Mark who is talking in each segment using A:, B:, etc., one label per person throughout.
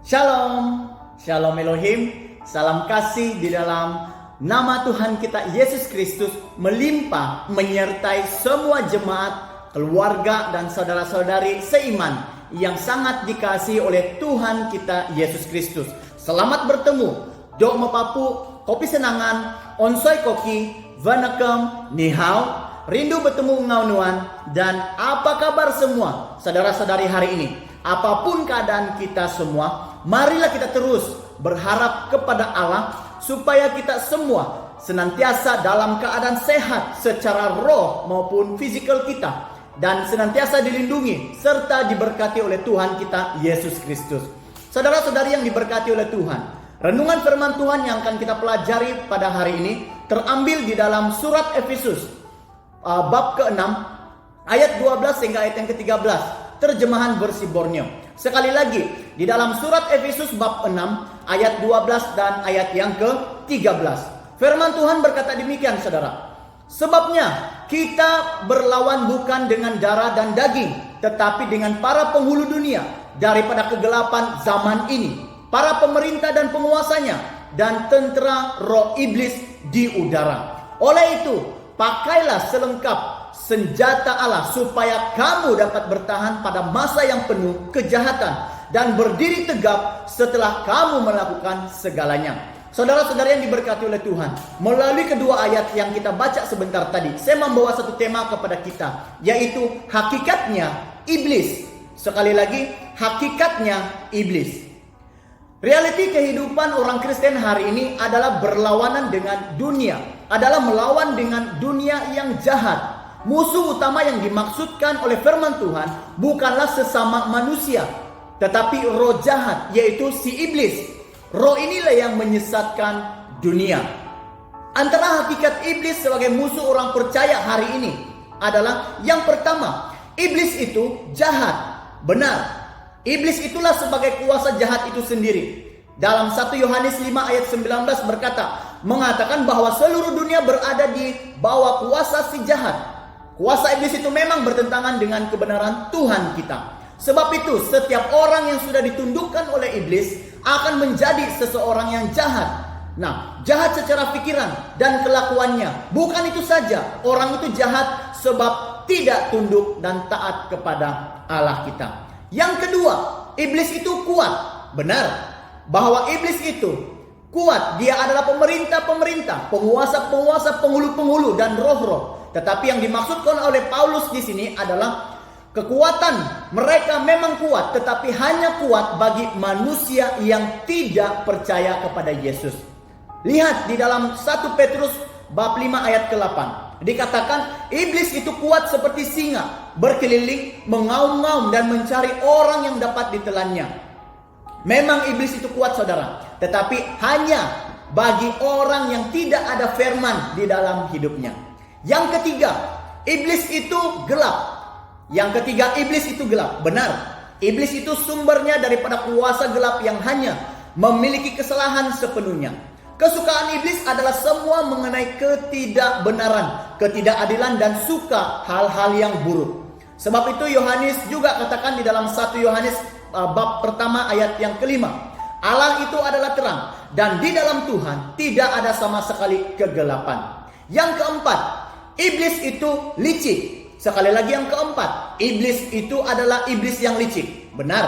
A: Shalom, Shalom Elohim, salam kasih di dalam nama Tuhan kita Yesus Kristus melimpah menyertai semua jemaat, keluarga dan saudara-saudari seiman yang sangat dikasihi oleh Tuhan kita Yesus Kristus. Selamat bertemu, Dok Mepapu, Kopi Senangan, Onsoi Koki, Vanakem, Nihau, rindu bertemu ngau-nuan, dan apa kabar semua saudara-saudari hari ini? Apapun keadaan kita semua, marilah kita terus berharap kepada Allah supaya kita semua senantiasa dalam keadaan sehat secara roh maupun fisikal kita, dan senantiasa dilindungi serta diberkati oleh Tuhan kita Yesus Kristus. Saudara-saudari yang diberkati oleh Tuhan, renungan firman Tuhan yang akan kita pelajari pada hari ini terambil di dalam surat Efesus bab ke-6 ayat 12 hingga ayat yang ke-13. Terjemahan versi Borneo. Sekali lagi, di dalam surat Efesus bab 6 ayat 12 dan ayat yang ke-13. Firman Tuhan berkata demikian, saudara. Sebabnya kita berlawan bukan dengan darah dan daging, tetapi dengan para penghulu dunia daripada kegelapan zaman ini, para pemerintah dan penguasanya, dan tentera roh iblis di udara. Oleh itu, pakailah selengkap senjata Allah supaya kamu dapat bertahan pada masa yang penuh kejahatan dan berdiri tegap setelah kamu melakukan segalanya. Saudara-saudara yang diberkati oleh Tuhan, melalui kedua ayat yang kita baca sebentar tadi, saya membawa satu tema kepada kita, yaitu hakikatnya iblis. Sekali lagi, hakikatnya iblis. Realiti kehidupan orang Kristen hari ini adalah berlawanan dengan dunia, adalah melawan dengan dunia yang jahat. Musuh utama yang dimaksudkan oleh firman Tuhan bukanlah sesama manusia, tetapi roh jahat, yaitu si iblis. Roh inilah yang menyesatkan dunia. Antara hakikat iblis sebagai musuh orang percaya hari ini adalah yang pertama, iblis itu jahat. Benar, iblis itulah sebagai kuasa jahat itu sendiri. Dalam 1 Yohanes 5 ayat 19 mengatakan bahwa seluruh dunia berada di bawah kuasa si jahat. Kuasa iblis itu memang bertentangan dengan kebenaran Tuhan kita. Sebab itu setiap orang yang sudah ditundukkan oleh iblis akan menjadi seseorang yang jahat. Nah, jahat secara pikiran dan kelakuannya. Bukan itu saja, orang itu jahat sebab tidak tunduk dan taat kepada Allah kita. Yang kedua, iblis itu kuat. Benar, bahwa iblis itu kuat. Dia adalah pemerintah-pemerintah, penguasa-penguasa, penghulu-penghulu, dan roh-roh. Tetapi yang dimaksudkan oleh Paulus di sini adalah kekuatan mereka memang kuat, tetapi hanya kuat bagi manusia yang tidak percaya kepada Yesus. Lihat di dalam 1 Petrus bab 5 ayat ke-8. Dikatakan iblis itu kuat seperti singa, berkeliling, mengaum-ngaum dan mencari orang yang dapat ditelannya. Memang iblis itu kuat, saudara, tetapi hanya bagi orang yang tidak ada firman di dalam hidupnya. Yang ketiga, iblis itu gelap. Yang ketiga, iblis itu gelap. Benar, iblis itu sumbernya daripada kuasa gelap yang hanya memiliki kesalahan sepenuhnya. Kesukaan iblis adalah semua mengenai ketidakbenaran, ketidakadilan, dan suka hal-hal yang buruk. Sebab itu Yohanes juga katakan di dalam 1 Yohanes bab pertama ayat yang ke-5, Allah itu adalah terang, dan di dalam Tuhan tidak ada sama sekali kegelapan. Yang keempat, iblis itu licik. Sekali lagi yang keempat, iblis itu adalah iblis yang licik. Benar,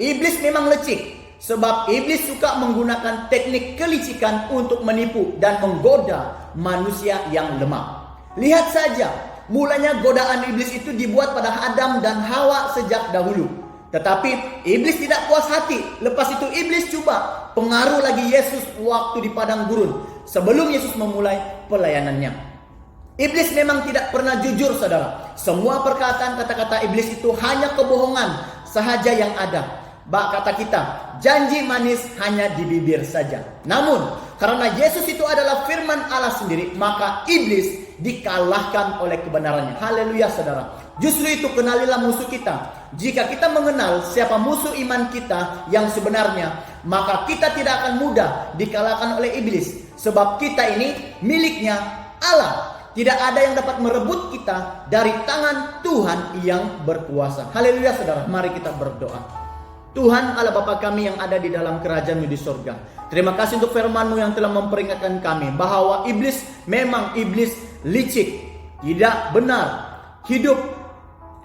A: iblis memang licik. Sebab iblis suka menggunakan teknik kelicikan untuk menipu dan menggoda manusia yang lemah. Lihat saja, mulanya godaan iblis itu dibuat pada Adam dan Hawa sejak dahulu. Tetapi iblis tidak puas hati. Lepas itu iblis coba pengaruh lagi Yesus waktu di padang gurun, sebelum Yesus memulai pelayanannya. Iblis memang tidak pernah jujur, saudara. Semua perkataan kata-kata iblis itu hanya kebohongan sahaja yang ada. Bak kata kita, janji manis hanya di bibir saja. Namun, karena Yesus itu adalah firman Allah sendiri, maka iblis dikalahkan oleh kebenarannya. Haleluya, saudara. Justru itu kenalilah musuh kita. Jika kita mengenal siapa musuh iman kita yang sebenarnya, maka kita tidak akan mudah dikalahkan oleh iblis. Sebab kita ini miliknya Allah. Tidak ada yang dapat merebut kita dari tangan Tuhan yang berkuasa. Haleluya, saudara. Mari kita berdoa. Tuhan Allah Bapa kami yang ada di dalam kerajaan-Mu di surga. Terima kasih untuk firman-Mu yang telah memperingatkan kami bahwa iblis memang iblis licik, tidak benar, hidup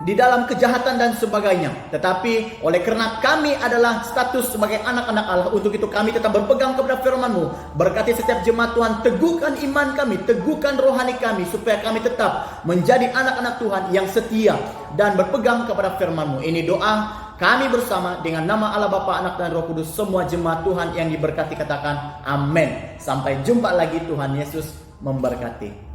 A: di dalam kejahatan dan sebagainya. Tetapi oleh karena kami adalah status sebagai anak-anak Allah, untuk itu kami tetap berpegang kepada firman-Mu. Berkati setiap jemaat Tuhan, teguhkan iman kami, teguhkan rohani kami, supaya kami tetap menjadi anak-anak Tuhan yang setia dan berpegang kepada firman-Mu. Ini doa kami bersama dengan nama Allah Bapa, Anak dan Roh Kudus. Semua jemaat Tuhan yang diberkati katakan amin. Sampai jumpa lagi, Tuhan Yesus memberkati.